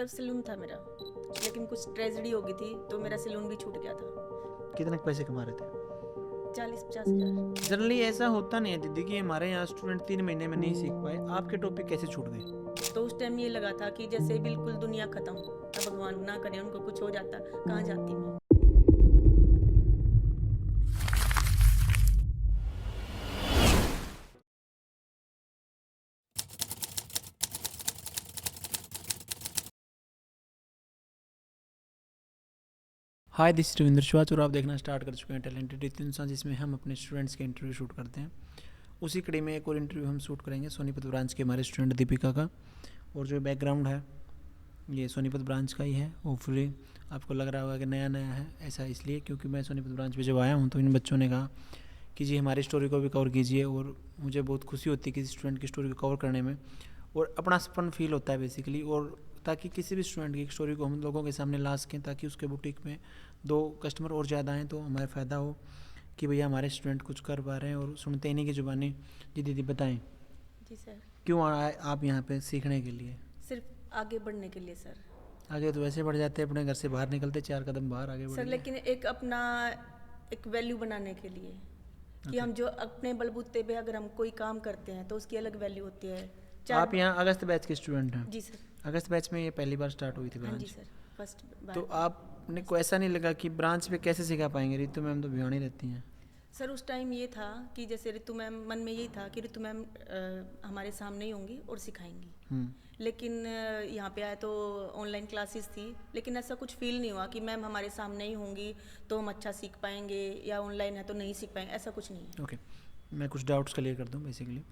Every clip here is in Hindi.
सर सैलून था मेरा, लेकिन कुछ ट्रेजेडी हो गई थी तो मेरा सैलून भी छूट गया था। कितने पैसे कमा रहे थे? 40-50 हज़ार। जनरली ऐसा होता नहीं है दीदी कि हमारे यहाँ स्टूडेंट 3 महीने में नहीं सीख पाए, आपके टॉपिक कैसे छूट गए? तो उस टाइम ये लगा था कि जैसे बिल्कुल दुनिया ख़त्म, तो भगवान ना करे उनको कुछ हो जाता, कहाँ जाती मैं। हाय, दिस रविंद्र श्वाच और आप देखना स्टार्ट कर चुके हैं टैलेंटेड इंसान, जिसमें हम अपने स्टूडेंट्स के इंटरव्यू शूट करते हैं। उसी कड़ी में एक और इंटरव्यू हम शूट करेंगे सोनीपत ब्रांच के हमारे स्टूडेंट दीपिका का। और जो बैकग्राउंड है ये सोनीपत ब्रांच का ही है। होपफुली आपको लग रहा होगा कि नया नया है, ऐसा इसलिए क्योंकि मैं सोनीपत ब्रांच पे जब आया हूँ तो इन बच्चों ने कहा कि जी हमारी स्टोरी को भी कवर कीजिए, और मुझे बहुत खुशी होती है किसी स्टूडेंट की स्टोरी को कवर करने में, और अपनापन फील होता है बेसिकली। और ताकि किसी भी स्टूडेंट की स्टोरी को हम लोगों के सामने ला सकें, ताकि उसके बुटीक में 2 कस्टमर और ज़्यादा आएँ तो हमारा फ़ायदा हो कि भैया हमारे स्टूडेंट कुछ कर पा रहे हैं और सुनते इन्हीं की ज़ुबानी। जी दीदी बताएं, जी सर। क्यों आए आप यहाँ पे सीखने के लिए? सिर्फ आगे बढ़ने के लिए सर। आगे तो वैसे बढ़ जाते हैं, अपने घर से बाहर निकलते 4 कदम बाहर आगे सर बढ़ लेकिन एक अपना एक वैल्यू बनाने के लिए कि Okay. हम जो अपने बलबूते पे अगर हम कोई काम करते हैं तो उसकी अलग वैल्यू होती है। आप यहाँ अगस्त बैच के स्टूडेंट हैं? जी सर। अगस्त बैच में ये पहली बार स्टार्ट हुई थी हाँ जी ब्रांच। सर, फर्स्ट तो बार। आपने को ऐसा नहीं लगा कि ब्रांच पे कैसे सिखा पाएंगे? रितु मैम तो भिवानी रहती हैं। सर उस टाइम ये था कि जैसे ऋतु मैम, मन में यही था कि ऋतु मैम हमारे सामने ही होंगी और सिखाएंगी। लेकिन यहाँ पे आया तो ऑनलाइन क्लासेस थी, लेकिन ऐसा कुछ फील नहीं हुआ कि मैम हमारे सामने ही होंगी तो हम अच्छा सीख पाएंगे, या ऑनलाइन है तो नहीं सीख पाएंगे, ऐसा कुछ नहीं है। ओके, मैं कुछ डाउट्स क्लियर कर दूँ। बेसिकली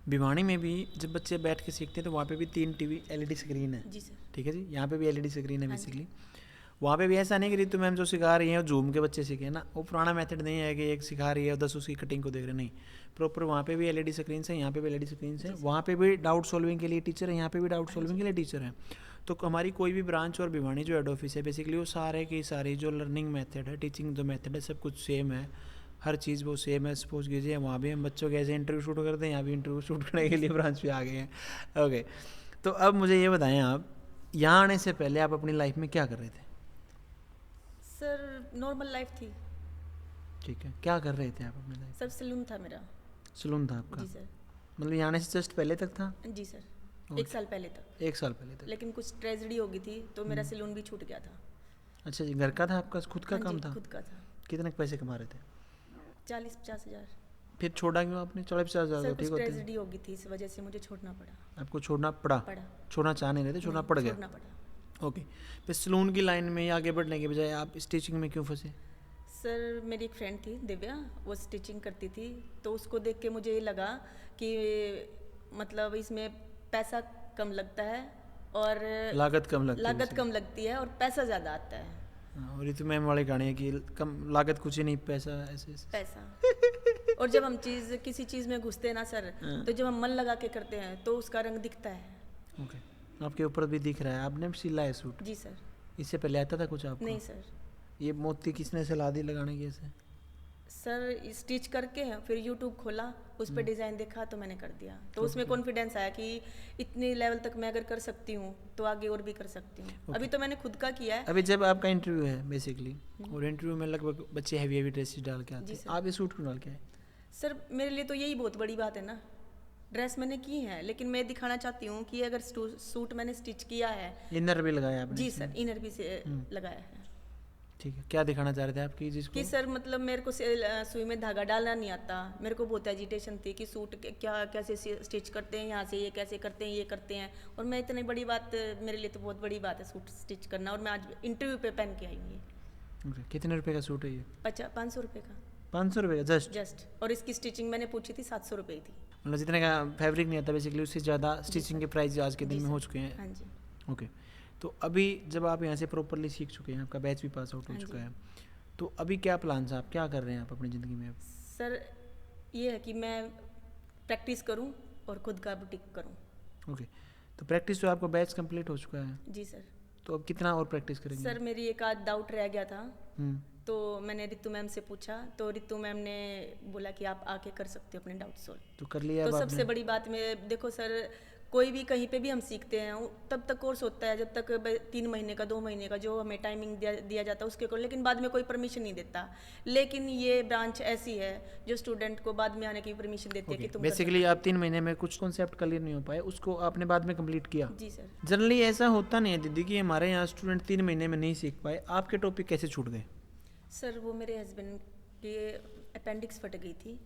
भिवानी में भी जब बच्चे बैठ के सीखते हैं तो वहाँ पे भी 3 टीवी एलईडी स्क्रीन है। जी सर। ठीक है जी, यहाँ पे भी एलईडी स्क्रीन है हाँ जी। बेसिकली। वहाँ पे भी ऐसा नहीं कि रितु मैम जो सिखा रही हैं वो जूम के बच्चे सीखे ना, वो पुराना मेथड नहीं है कि एक सिखा रही है और 10 उसकी कटिंग को देख रहे, नहीं। प्रॉपर वहाँ पे भी एलईडी स्क्रीन है, यहाँ पे भी एलईडी स्क्रीन है। वहाँ पे भी डाउट सॉल्विंग के लिए टीचर है, यहाँ पे भी डाउट सॉल्विंग के लिए टीचर है। तो हमारी कोई भी ब्रांच और भिवानी जो हेड ऑफिस है बेसिकली वो सारे की सारी जो लर्निंग मेथड है, टीचिंग जो मेथड है, सब कुछ सेम है। हर चीज़ वो सेम है। सपोज कीजिए वहाँ भी हम बच्चों के ऐसे इंटरव्यू शूट करते हैं, यहाँ भी इंटरव्यू शूट करने के लिए ब्रांच पे आ गए हैं। ओके, तो अब मुझे ये बताएं, आप यहाँ आने से पहले आप अपनी लाइफ में क्या कर रहे थे? सर नॉर्मल लाइफ थी। ठीक है, क्या कर रहे थे आप अपनी लाइफ? सर सैलून था मेरा। सलून था आपका? जी सर। मतलब यहाँ आने से जस्ट पहले तक था? जी सर। Okay. 1 साल पहले तक। 1 साल पहले तक। लेकिन कुछ ट्रेजेडी हो गई थी तो मेरा सैलून भी छूट गया था। अच्छा जी, घर का था आपका, खुद का हाँ काम जी, था? खुद का था। कितने पैसे कमा रहे थे? 40-50 हज़ार। फिर छोड़ा क्यों आपने? 40-50 हज़ार सर तो ठीक कुछ होते हैं। ट्रेजेडी हो गई थी, इस वजह से मुझे छोड़ना पड़ा। आपको छोड़ना पड़ा? छोड़ना चाह नहीं रहे थे, छोड़ना नहीं, पड़ गया? छोड़ना पड़ा। ओके, फिर सलून की लाइन में आगे बढ़ने के बजाय आप स्टिचिंग में क्यों फंसे? सर मेरी एक फ्रेंड थी दिव्या, वो स्टिचिंग करती थी, तो उसको देख के मुझे ये लगा कि मतलब इसमें पैसा कम लगता है और लागत कम लगती है लागत basically। कम लगती है और पैसा ज़्यादा आता है। हाँ, और ये तो मैम वाली कहानी है कि कम लागत कुछ ही नहीं, पैसा ऐसे ऐसे। पैसा। और जब हम किसी चीज़ में घुसते हैं ना सर, हाँ। तो जब हम मन लगा के करते हैं तो उसका रंग दिखता है। ओके, आपके ऊपर भी दिख रहा है, आपने भी सिला है सूट? जी सर। इससे पहले आता था कुछ आपको? नहीं सर। ये मोती किसने सलाह दी लगाने की ऐसे? सर स्टिच करके फिर यूट्यूब खोला, उस पर डिज़ाइन देखा तो मैंने कर दिया, तो उसमें कॉन्फिडेंस आया कि इतनी लेवल तक मैं अगर कर सकती हूँ तो आगे और भी कर सकती हूँ। अभी तो मैंने खुद का किया है। अभी जब आपका इंटरव्यू है बेसिकली, और इंटरव्यू में लगभग बच्चे हैवी हैवी ड्रेसेस डाल के आते जी हैं, सर। आप ये सूट क्यों डाल के आए? सर मेरे लिए तो यही बहुत बड़ी बात है ना। ड्रेस मैंने की है, लेकिन मैं दिखाना चाहती हूँ कि अगर सूट मैंने स्टिच किया है। इनर भी लगाया आपने? जी सर, इनर भी से लगाया है। ठीक है, क्या दिखाना चाह रहे थे आपकी जिसको? कि सर मतलब मेरे को सुई में धागा डालना नहीं आता, मेरे को बहुत एजिटेशन थी कि सूट क्या कैसे स्टिच करते हैं, यहाँ से ये कैसे करते हैं, ये करते हैं। और मैं इतनी बड़ी बात, मेरे लिए तो बहुत बड़ी बात है सूट स्टिच करना, और मैं आज इंटरव्यू पे पहन के आई हूँ ये। Okay, कितने रुपए का सूट है ये? 500 रुपये का 500 रुपये का जस्ट। और इसकी स्टिचिंग मैंने पूछी थी 700 रुपये थी। मतलब जितने का फैब्रिक नहीं आता बेसिकली, उससे ज़्यादा स्टिचिंग के प्राइस आज के दिन जी में सर। हो चुके हैं। हाँ जी। ओके, तो अभी जब आप यहाँ से प्रॉपरली सीख चुके हैं, आपका बैच भी पास आउट हो हाँ चुका जी। है, तो अभी क्या प्लान है, आप क्या कर रहे हैं आप अपनी ज़िंदगी में अब? सर ये है कि मैं प्रैक्टिस करूं और खुद का बुटीक करूं। ओके, तो प्रैक्टिस तो आपका बैच कंप्लीट हो चुका है, जी सर। तो अब कितना और प्रैक्टिस करेंगे? सर मेरी एक आध डाउट रह गया था, हम्म, तो मैंने रितु मैम से पूछा, तो रितु मैम ने बोला कि आप आके कर सकते हो अपने डाउट सॉल्व। तो कर लिया तो अब सबसे आपने? बड़ी बात में देखो सर, कोई भी कहीं पे भी हम सीखते हैं तब तक कोर्स होता है जब तक 3 महीने का 2 महीने का जो हमें टाइमिंग दिया जाता है उसके कोर्स, लेकिन बाद में कोई परमिशन नहीं देता। लेकिन ये ब्रांच ऐसी है जो स्टूडेंट को बाद में आने की परमिशन देती है कि तुम बेसिकली आप 3 महीने में कुछ कॉन्सेप्ट क्लियर नहीं हो पाए, उसको आपने बाद में कंप्लीट किया। जी सर। जनरली ऐसा होता नहीं है दीदी कि हमारे यहाँ स्टूडेंट 3 महीने में नहीं सीख पाए, आपके टॉपिक कैसे छूट गए? सर वो मेरे हस्बैंड के अपेंडिक्स फट गई थी,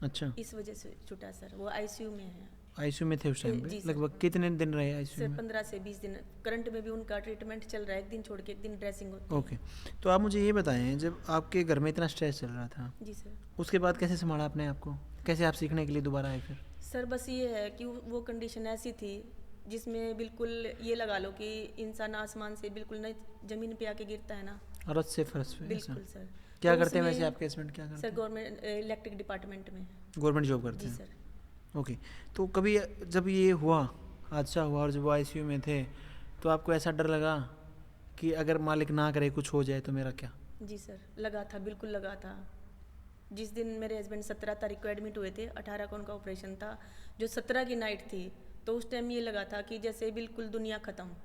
अच्छा, इस वजह से छूटा सर। वो आईसीयू में है। आईसीयू में थे उस टाइम पे? जी सर। लगभग कितने दिन रहे आईसीयू सर में? 15 से 20 दिन। करंट में भी उनका ट्रीटमेंट चल रहा है, एक दिन छोड़ के एक दिन ड्रेसिंग होती है। ओके, तो आप मुझे ये बताएं, जब आपके घर में इतना स्ट्रेस चल रहा था, जी सर। उसके बाद कैसे संभाला आपने आपको? कैसे आप सीखने के लिए दोबारा आए फिर? सर बस ये है कि वो कंडीशन ऐसी थी जिसमें बिल्कुल ये लगा लो कि इंसान आसमान से बिल्कुल न ज़मीन पे आके गिरता है ना, औरत से फर्श पे? बिल्कुल सर। क्या तो करते हैं उसमें- वैसे आपके हस्बैंड, क्या करते सर हैं? गवर्नमेंट इलेक्ट्रिक डिपार्टमेंट में। गवर्नमेंट जॉब करते जी हैं? सर। ओके, तो कभी जब ये हुआ, हादसा हुआ और जब वो आईसीयू में थे, तो आपको ऐसा डर लगा कि अगर मालिक ना करे कुछ हो जाए तो मेरा क्या? जी सर, लगा था, बिल्कुल लगा था। जिस दिन मेरे हस्बैंड 17 तारीख को एडमिट हुए थे, 18 को उनका ऑपरेशन था, जो 17 की नाइट थी, तो उस टाइम ये लगा था कि जैसे बिल्कुल दुनिया ख़त्म।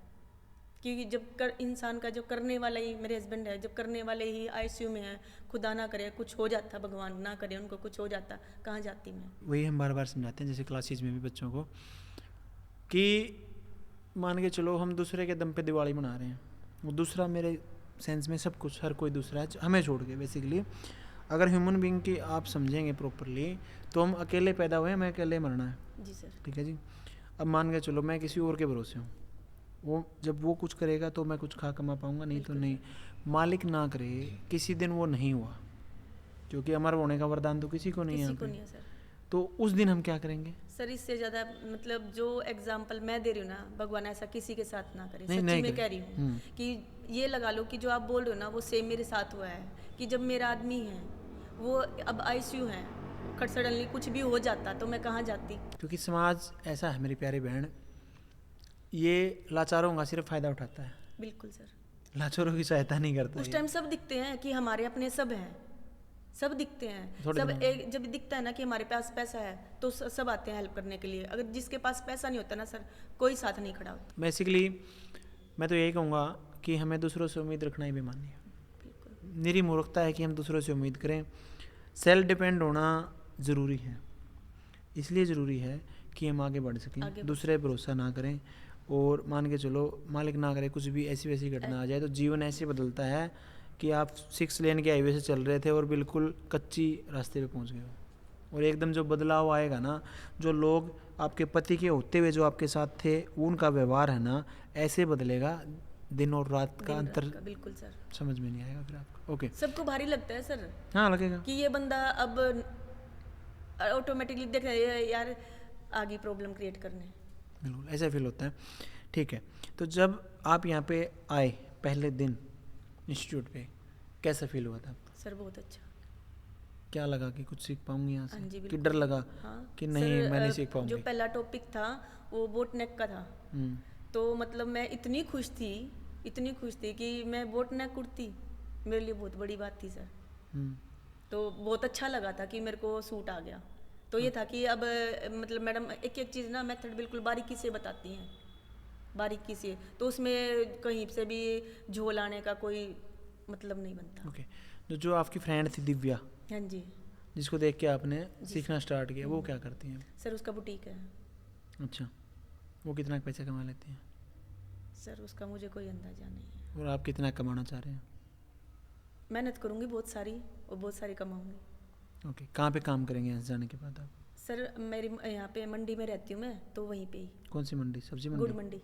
क्योंकि जब इंसान का जो करने वाला ही मेरे हस्बैंड है, जब करने वाले ही आईसीयू में है, खुदा ना करे कुछ हो जाता, भगवान ना करे उनको कुछ हो जाता, कहाँ जाती मैं? वही हम बार बार समझाते हैं जैसे क्लासेज में भी बच्चों को, कि मान के चलो हम दूसरे के दम पे दिवाली मना रहे हैं, वो दूसरा मेरे सेंस में सब कुछ हर कोई दूसरा है हमें छोड़ के। बेसिकली अगर ह्यूमन बीइंग की आप समझेंगे प्रॉपरली तो हम अकेले पैदा हुए हैं, हमें अकेले मरना है। जी सर। ठीक है जी। अब मान के चलो मैं किसी और के भरोसे हूँ, वो जब वो कुछ करेगा तो मैं कुछ खा कमा पाऊँगा, नहीं तो नहीं। मालिक ना करे किसी दिन वो नहीं हुआ, क्योंकि अमर होने का वरदान तो किसी को नहीं है किसी यहाँ को पे। नहीं है सर। तो उस दिन हम क्या करेंगे? सर इससे ज़्यादा मतलब जो एग्जाम्पल मैं दे रही हूँ ना, भगवान ऐसा किसी के साथ ना करे। नहीं, सच्ची नहीं में करे। कह रही हूँ कि ये लगा लो कि जो आप बोल रहे हो ना वो सेम मेरे साथ हुआ है। कि जब मेरा आदमी है वो अब आईसीयू है, खट सडनली कुछ भी हो जाता तो मैं कहाँ जाती? क्योंकि समाज ऐसा है मेरी प्यारी बहन, ये लाचारों का सिर्फ फ़ायदा उठाता है, बिल्कुल सर। लाचारों की सहायता नहीं करता। उस टाइम सब दिखते हैं कि हमारे अपने सब हैं, सब दिखते हैं। थोड़े सब दिनों एक जब दिखता है ना कि हमारे पास पैसा है तो सब आते हैं हेल्प करने के लिए। अगर जिसके पास पैसा नहीं होता ना सर, कोई साथ नहीं खड़ा होता। बेसिकली मैं तो यही कहूँगा कि हमें दूसरों से उम्मीद रखना ही बेईमानी है, बिल्कुल। मेरी मूर्खता है कि हम दूसरों से उम्मीद करें। सेल्फ डिपेंड होना ज़रूरी है, इसलिए ज़रूरी है कि हम आगे बढ़ सकें, दूसरे भरोसा ना करें। और मान के चलो मालिक ना करे कुछ भी ऐसी वैसी घटना आ जाए तो जीवन ऐसे बदलता है कि आप 6 लेन के हाईवे से चल रहे थे और बिल्कुल कच्ची रास्ते पे पहुंच गए हो। और एकदम जो बदलाव आएगा ना, जो लोग आपके पति के होते हुए जो आपके साथ थे उनका व्यवहार है ना, ऐसे बदलेगा, दिन और रात का अंतर बिल्कुल सर, समझ में नहीं आएगा फिर आपको। ओके, सबको भारी लगता है सर। हाँ लगेगा कि ये बंदा अब ऑटोमेटिकली देख रहे हैं यार आगे प्रॉब्लम क्रिएट करने। बिल्कुल ऐसा फील होता है। ठीक है, तो जब आप यहाँ पे आए पहले दिन इंस्टीट्यूट पे, कैसा फील हुआ था? सर बहुत अच्छा। क्या लगा कि कुछ सीख पाऊंगी यहाँ हाँ जी, से, कि बिल्कुल। डर लगा हाँ कि नहीं सर, मैं नहीं सीख पाऊंगी? जो पहला टॉपिक था वो बोट नेक का था। तो मतलब मैं इतनी खुश थी कि मैं बोट नेक उड़ती, मेरे लिए बहुत बड़ी बात थी सर। तो बहुत अच्छा लगा था कि मेरे को सूट आ गया। तो ये था कि अब मतलब मैडम एक एक चीज़ ना मेथड बिल्कुल बारीकी से बताती हैं, बारीकी से, तो उसमें कहीं से भी झोल आने का कोई मतलब नहीं बनता। ओके, जो आपकी फ्रेंड थी दिव्या, हाँ जी, जिसको देख के आपने सीखना स्टार्ट किया, वो क्या करती हैं? सर उसका बुटीक है। अच्छा, वो कितना पैसा कमा लेती हैं? सर उसका मुझे कोई अंदाजा नहीं है। और आप कितना कमाना चाह रहे हैं? मेहनत करूँगी बहुत सारी और बहुत सारी कमाऊँगी। ओके, कहाँ पे काम करेंगे यहाँ से जाने के बाद आप? सर मेरी यहाँ पे मंडी में रहती हूँ मैं, तो वहीं पे ही। कौन सी मंडी? सब्जी मंडी? गुड़ मंडी।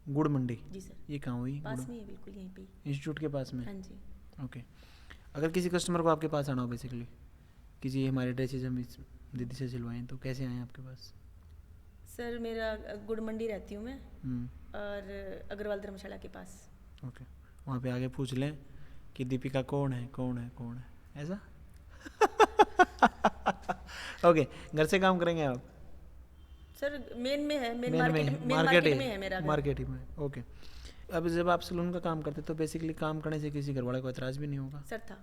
गुड़ मंडी? जी सर। ये कहाँ हुई? पास में ही है, बिल्कुल यहीं पे ही। इंस्टीट्यूट के पास में? हाँ जी। ओके, अगर किसी कस्टमर को आपके पास आना हो बेसिकली कि जी हमारे ड्रेसेज हम इस दीदी से सिलवाएं, तो कैसे आएँ आपके पास? सर मेरा गुड़ मंडी रहती हूँ मैं, और अग्रवाल धर्मशाला के पास। ओके, वहाँ पे आगे पूछ लें कि दीपिका कौन है, कौन है, कौन है, ऐसा? ओके, घर से काम करेंगे आप? सर मेन में है, मेन मार्केट में है मेरा घर। मार्केट ही में। ओके, अब जब आप सलून का काम करते तो बेसिकली काम करने से किसी घर वाले को एतराज़ भी नहीं होगा? सर था।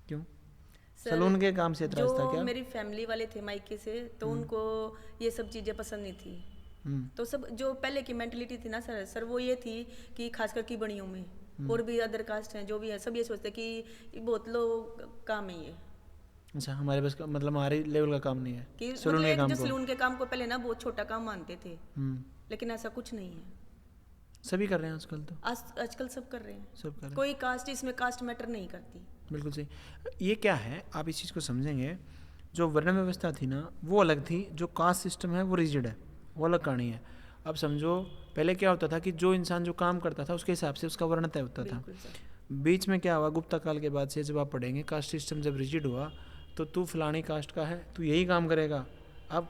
क्यों? सर, सलून के काम से एतराज़ था क्या? मेरी फैमिली वाले थे मायके से, तो उनको ये सब चीज़ें पसंद नहीं थी। तो सब जो पहले की मेंटलिटी थी ना सर वो ये थी कि खासकर की बड़ियों में और भी अदर कास्ट हैं जो भी है सब ये सोचते कि ये बहुत लो काम है ये अच्छा, हमारे पास मतलब हमारे लेवल का काम नहीं है कि सैलून मतलब के एक काम जो को। सैलून के काम को पहले ना बहुत छोटा काम मानते थे, लेकिन ऐसा कुछ नहीं है। सभी कर रहे हैं आजकल, तो आजकल सब कर रहे हैं, सब कर रहे हैं। कोई कास्ट इसमें कास्ट मैटर नहीं करती। बिल्कुल सही। ये क्या है, आप इस चीज़ को समझेंगे, जो वर्ण व्यवस्था थी ना वो अलग थी, जो कास्ट सिस्टम है वो रिजिड है, वो अलग कहानी है। अब समझो पहले क्या होता था कि जो इंसान जो काम करता था उसके हिसाब से उसका वर्ण तय होता था। बिल्कुल सर। बीच में क्या हुआ, गुप्ता काल के बाद से जब आप पढ़ेंगे कास्ट सिस्टम जब रिजिड हुआ तो तू फलानी कास्ट का है, तू यही काम करेगा। अब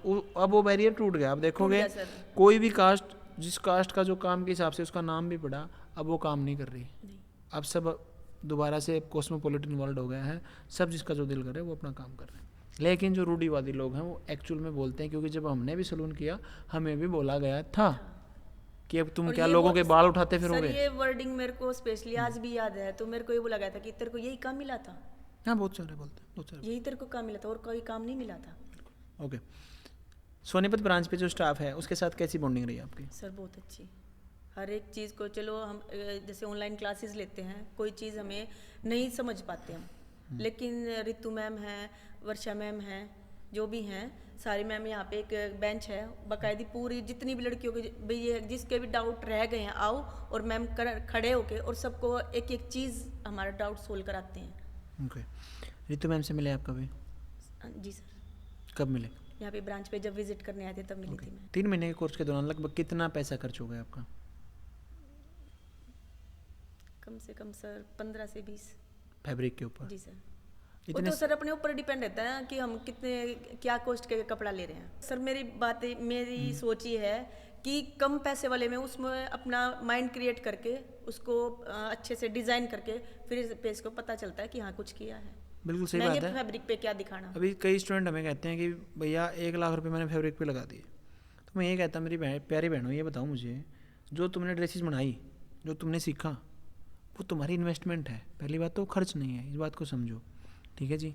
वो बैरियर टूट गया। अब देखोगे टूट गया सर। कोई भी कास्ट, जिस कास्ट का जो काम के हिसाब से उसका नाम भी पड़ा, अब वो काम नहीं कर रही। नहीं। अब सब दोबारा से कॉस्मोपॉलिटन वर्ल्ड हो गया है, सब जिसका जो दिल करे वो अपना काम कर रहे हैं। लेकिन जो रूढ़िवादी लोग हैं वो एक्चुअल में बोलते हैं, क्योंकि जब हमने भी सैलून किया हमें भी बोला गया था कि अब तुम और क्या ये लोगों के बाल उठाते सर फिरोगे। ये वर्डिंग मेरे को स्पेशली आज भी याद है, तो मेरे को ये बोला गया था कि तेरे को यही काम मिला था। हाँ, बहुत सारे बोलते हैं, बहुत सारे। यही तेरे को काम मिला था और कोई काम नहीं मिला था। ओके, सोनीपत ब्रांच पे जो स्टाफ है उसके साथ कैसी बॉन्डिंग रही आपकी? सर बहुत अच्छी, हर एक चीज़ को, चलो हम जैसे ऑनलाइन क्लासेस लेते हैं, कोई चीज़ हमें नहीं समझ पाते हम, लेकिन ऋतु मैम है, वर्षा मैम है, जो भी हैं सारी मैम, यहाँ पे एक बेंच है बाकायदी, पूरी जितनी भी लड़कियों के भाई ये जिसके भी डाउट रह गए हैं आओ, और मैम खड़े होके और सबको एक एक चीज़ हमारा डाउट सोल्व कराते हैं। ओके, ऋतु मैम से मिले आप कभी? जी सर। कब मिले? यहाँ पे ब्रांच पे जब विजिट करने आए थे तब मिली थी मैं। 3 महीने के कोर्स के दौरान लगभग कितना पैसा खर्च हो गया आपका? कम से कम सर 15 से 20। फैब्रिक के ऊपर? जी सर। वो इतने तो सर अपने ऊपर डिपेंड रहता है कि हम कितने क्या कॉस्ट के कपड़ा ले रहे हैं। सर मेरी सोच ये है कि कम पैसे वाले में उसमें अपना माइंड क्रिएट करके उसको अच्छे से डिज़ाइन करके फिर पेज को पता चलता है कि हाँ कुछ किया है। बिल्कुल सही बात है। फैब्रिक पे क्या दिखाना। अभी कई स्टूडेंट हमें कहते हैं कि भैया 1 लाख रुपए मैंने फैब्रिक पे लगा दिए। तो मैं ये कहता मेरी प्यारी बहनों, ये बताओ मुझे, जो तुमने ड्रेसेस बनाई, जो तुमने सीखा, वो तुम्हारी इन्वेस्टमेंट है। पहली बात तो खर्च नहीं है, इस बात को समझो, ठीक है जी।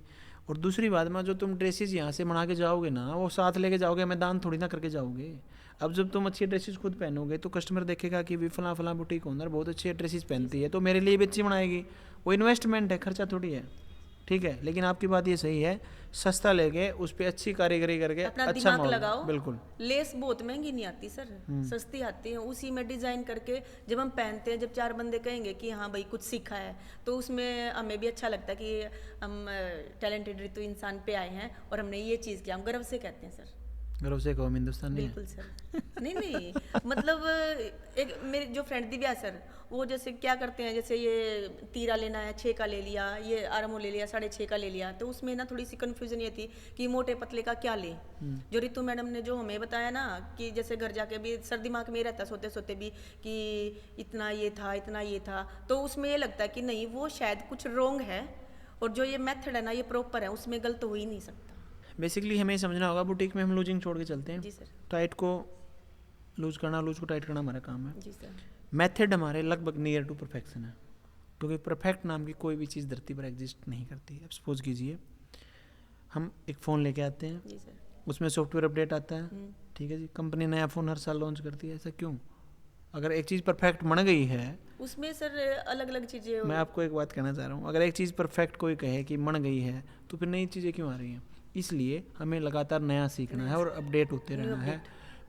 और दूसरी बात में, जो तुम ड्रेसेस यहाँ से बना के जाओगे ना, वो साथ लेके जाओगे, मैदान थोड़ी ना करके जाओगे। अब जब तुम अच्छी ड्रेसेस खुद पहनोगे तो कस्टमर देखेगा कि भी फला बुटीक ओनर बहुत अच्छी ड्रेसेस पहनती है, तो मेरे लिए भी अच्छी बनाएगी। वो इन्वेस्टमेंट है, खर्चा थोड़ी है, ठीक है। लेकिन आपकी बात ये सही है, सस्ता लेके उस पर अच्छी कारीगरी करके अपना अच्छा दिमाग मॉडल लगाओ। बिल्कुल। लेस बहुत महंगी नहीं आती सर, सस्ती आती है, उसी में डिजाइन करके जब हम पहनते हैं, जब 4 बंदे कहेंगे कि हाँ भाई कुछ सीखा है, तो उसमें हमें भी अच्छा लगता है कि हम टैलेंटेड ऋतु इंसान पे आए हैं और हमने ये चीज़ किया। हम गर्व से कहते हैं सर। गर्व से कहो, हिंदुस्तान नहीं है। बिल्कुल सर। नहीं मतलब एक मेरे जो फ्रेंड दिव्या सर, वो जैसे क्या करते हैं, जैसे ये तीरा लेना है 6 का ले लिया, ये आरमो ले लिया 6.5 का ले लिया, तो उसमें ना थोड़ी सी कन्फ्यूजन ये थी कि मोटे पतले का क्या ले। जो ऋतु मैडम ने जो हमें बताया ना कि जैसे घर जाके भी सर दिमाग में ही रहता सोते सोते भी कि इतना ये था, इतना ये था, तो उसमें ये लगता है कि नहीं वो शायद कुछ रॉन्ग है, और जो ये मेथड है ना ये प्रॉपर है, उसमें गलत हो ही नहीं सकता। बेसिकली हमें समझना होगा, बुटीक में हम लूजिंग छोड़ के चलते हैं। जी सर। टाइट को लूज करना, लूज को टाइट करना हमारा काम है। जी सर। मेथड हमारे लगभग नियर टू परफेक्शन है, क्योंकि परफेक्ट नाम की कोई भी चीज़ धरती पर एग्जिस्ट नहीं करती है। अब सपोज कीजिए हम एक फ़ोन लेके आते हैं, जी सर। उसमें सॉफ्टवेयर अपडेट आता है, ठीक है जी। कंपनी नया फ़ोन हर साल लॉन्च करती है, ऐसा क्यों? अगर एक चीज़ परफेक्ट बन गई है, उसमें सर अलग अलग चीज़ें। मैं आपको एक बात कहना चाह रहा हूँ, अगर एक चीज़ परफेक्ट कोई कहे कि बन गई है, तो फिर नई चीज़ें क्यों आ रही हैं? इसलिए हमें लगातार नया सीखना है और अपडेट होते रहना है।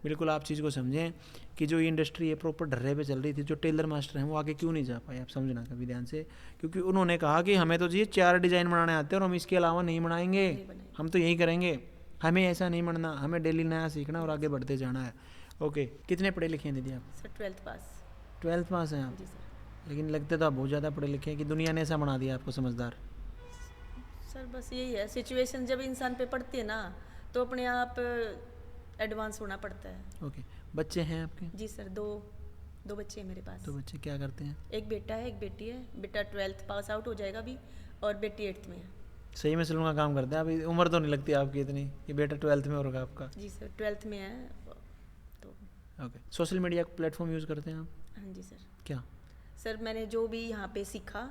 बिल्कुल आप चीज़ को समझें कि जो ये इंडस्ट्री है प्रॉपर ढर्रे पे चल रही थी, जो टेलर मास्टर हैं वो आगे क्यों नहीं जा पाए, आप समझना कभी ध्यान से। क्योंकि उन्होंने कहा कि हमें तो जी 4 डिज़ाइन बनाने आते हैं और हम इसके अलावा नहीं बनाएंगे, हम तो यही करेंगे, हमें ऐसा नहीं बनना, हमें डेली नया सीखना और आगे बढ़ते जाना है। ओके, कितने पढ़े लिखे हैं दीदी आप? सर 12th पास। 12th पास हैं आप? जी सर। लेकिन लगते तो आप बहुत ज़्यादा पढ़े लिखे हैं कि दुनिया ने ऐसा बना दिया आपको समझदार। सर बस यही है, सिचुएशन जब इंसान पे पड़ती है ना तो अपने आप एडवांस होना पड़ता है। ओके, बच्चे हैं आपके? जी सर, दो बच्चे हैं मेरे पास। तो बच्चे क्या करते हैं? एक बेटा है, एक बेटी है। बेटा 12th पास आउट हो जाएगा अभी, और बेटी 8th में है। सही में सैलून का काम करते हैं? अभी उम्र तो नहीं लगती आपकी इतनी कि बेटा 12th में होगा आपका? जी सर, 12th में है। तो okay, social media platform use करते हैं आप? हाँ जी सर। क्या? सर मैंने जो भी यहाँ पे सीखा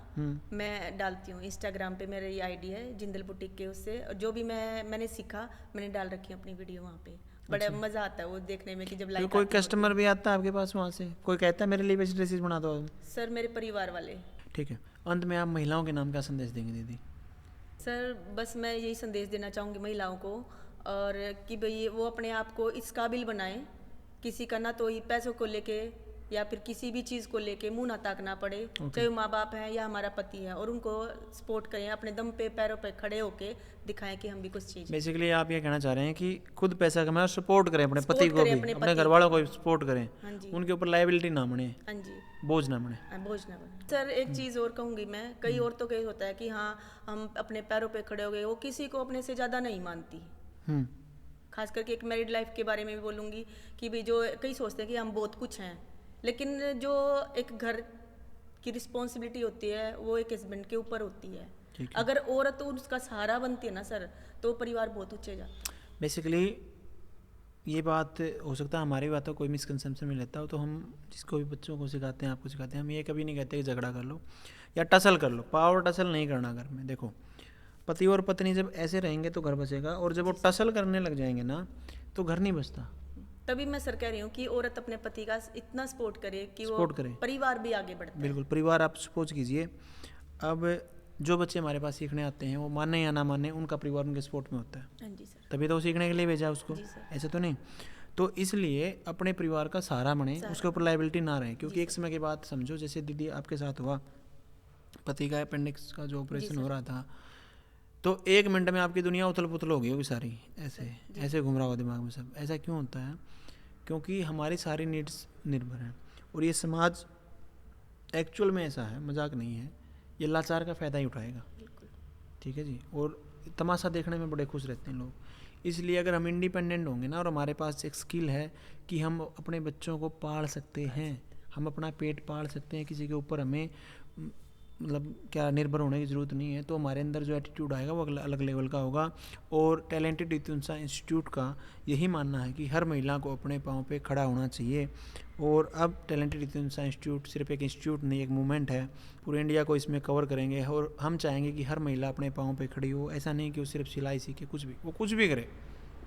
मैं डालती हूँ। इंस्टाग्राम पे मेरी आईडी है जिंदल बुटीक के, उससे जो भी मैंने सीखा मैंने डाल रखी है अपनी वीडियो वहाँ पे। बड़ा मजा आता है वो देखने में कि जब तो लाइट कोई कस्टमर भी आता है आपके पास वहाँ से, कोई कहता है मेरे लिए वैसी ड्रेसेस बना दो? सर मेरे परिवार वाले। ठीक है, अंत में आप महिलाओं के नाम का संदेश देंगे दीदी? सर बस मैं यही संदेश देना चाहूँगी महिलाओं को, और कि भाई वो अपने आप को इस काबिल बनाएं, किसी का ना तो ही पैसों को लेके या फिर किसी भी चीज़ को लेके मुंह ना ताकना पड़े, चाहे वो माँ बाप हैं या हमारा पति है, और उनको सपोर्ट करें, अपने दम पे पैरों पे खड़े होके दिखाएं कि हम भी कुछ चीज़। बेसिकली आप ये कहना चाह रहे हैं कि खुद पैसा कमाएं और सपोर्ट करें अपने Support पति को करें, भी, अपने अपने पति घर वालों को भी सपोर्ट करें, हाँ जी, उनके ऊपर लाइबिलिटी ना बने, हाँ जी, बोझ ना बने। बोझ ना बने। सर एक चीज़ और कहूँगी मैं, कई औरतों का ये होता है कि हाँ हम अपने पैरों पे खड़े हो गए, वो किसी को अपने से ज़्यादा नहीं मानती। खास करके एक मैरिड लाइफ के बारे में भी बोलूँगी कि भाई जो कई सोचते हैं कि हम बहुत कुछ हैं, लेकिन जो एक घर की रिस्पॉन्सिबिलिटी होती है वो एक हस्बैंड के ऊपर होती है। अगर औरत उसका सहारा बनती है ना सर, तो परिवार बहुत ऊंचे जाता है। बेसिकली ये बात हो सकता है हमारी बातों कोई मिसकंसेप्शन में लेता हो, तो हम जिसको भी बच्चों को सिखाते हैं, आपको सिखाते हैं, हम ये कभी नहीं कहते कि झगड़ा कर लो या टसल कर लो। पावर टसल नहीं करना घर में। देखो पति और पत्नी जब ऐसे रहेंगे तो घर बचेगा, और जब वो टसल करने लग जाएंगे ना तो घर नहीं बचता। तभी मैं सर कह रही हूँ कि औरत अपने पति का इतना सपोर्ट करे कि वो सपोर्ट करे, परिवार भी आगे बढ़ता है। बिल्कुल परिवार आप सपोर्ट कीजिए। अब जो बच्चे हमारे पास सीखने आते हैं वो माने या ना माने, उनका परिवार उनके सपोर्ट में होता है। हाँ जी सर। तभी तो वो सीखने के लिए भेजा उसको, जी सर। ऐसे तो नहीं। तो इसलिए अपने परिवार का सहारा बने, उसके ऊपर लाइबिलिटी ना रहे, क्योंकि एक समय के बाद समझो जैसे दीदी आपके साथ हुआ, पति का अपेंडिक्स का जो ऑपरेशन हो रहा था, तो 1 मिनट में आपकी दुनिया उथल पुथल हो गई होगी सारी, ऐसे ऐसे घूम रहा होगा दिमाग में सब। ऐसा क्यों होता है? क्योंकि हमारी सारी नीड्स निर्भर हैं, और ये समाज एक्चुअल में ऐसा है, मजाक नहीं है, ये लाचार का फ़ायदा ही उठाएगा। ठीक है जी। और तमाशा देखने में बड़े खुश रहते हैं लोग। इसलिए अगर हम इंडिपेंडेंट होंगे ना, और हमारे पास एक स्किल है कि हम अपने बच्चों को पाल सकते हैं, हम अपना पेट पाल सकते हैं, किसी के ऊपर हमें मतलब क्या निर्भर होने की ज़रूरत नहीं है, तो हमारे अंदर जो एटीट्यूड आएगा वो अलग लेवल का होगा। और टैलेंटेड यूथ इंस्टीट्यूट का यही मानना है कि हर महिला को अपने पाँव पे खड़ा होना चाहिए। और अब टैलेंटेड यूथ इंस्टीट्यूट सिर्फ एक इंस्टीट्यूट नहीं, एक मूवमेंट है, पूरे इंडिया को इसमें कवर करेंगे। और हम चाहेंगे कि हर महिला अपने पाँव पे खड़ी हो। ऐसा नहीं कि वो सिर्फ सिलाई सीखे, कुछ भी, वो कुछ भी करे,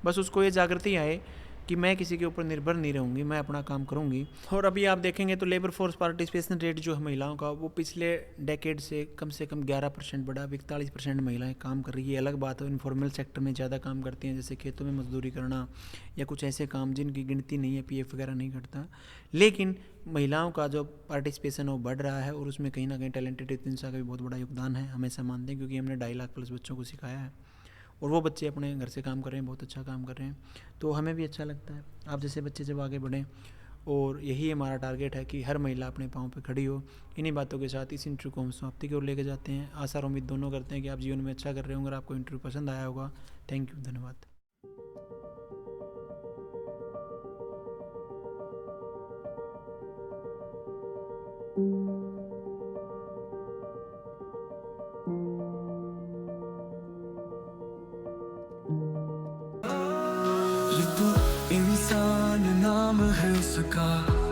बस उसको ये जागृति आए कि मैं किसी के ऊपर निर्भर नहीं रहूँगी, मैं अपना काम करूँगी। और अभी आप देखेंगे तो लेबर फोर्स पार्टिसिपेशन रेट जो है महिलाओं का, वो पिछले डेकेड से कम 11% बढ़ा। 41% महिलाएं काम कर रही है। अलग बात है इनफॉर्मल सेक्टर में ज़्यादा काम करती हैं, जैसे खेतों में मजदूरी करना या कुछ ऐसे काम जिनकी गिनती नहीं है, PF वगैरह नहीं करता। लेकिन महिलाओं का जो पार्टिसिपेशन है वो बढ़ रहा है, और उसमें कहीं ना कहीं टैलेंटेड यूथ का भी बहुत बड़ा योगदान है, हमेशा मानते हैं, क्योंकि हमने 2.5 लाख प्लस बच्चों को सिखाया है, और वो बच्चे अपने घर से काम कर रहे हैं, बहुत अच्छा काम कर रहे हैं। तो हमें भी अच्छा लगता है आप जैसे बच्चे जब आगे बढ़ें, और यही हमारा टारगेट है कि हर महिला अपने पाँव पे खड़ी हो। इन्हीं बातों के साथ इस इंटरव्यू को हम समाप्ति की ओर लेके जाते हैं। आशा और उम्मीद दोनों करते हैं कि आप जीवन में अच्छा कर रहे होंगे, और आपको इंटरव्यू पसंद आया होगा। थैंक यू, धन्यवाद। इंसान नाम है उसका।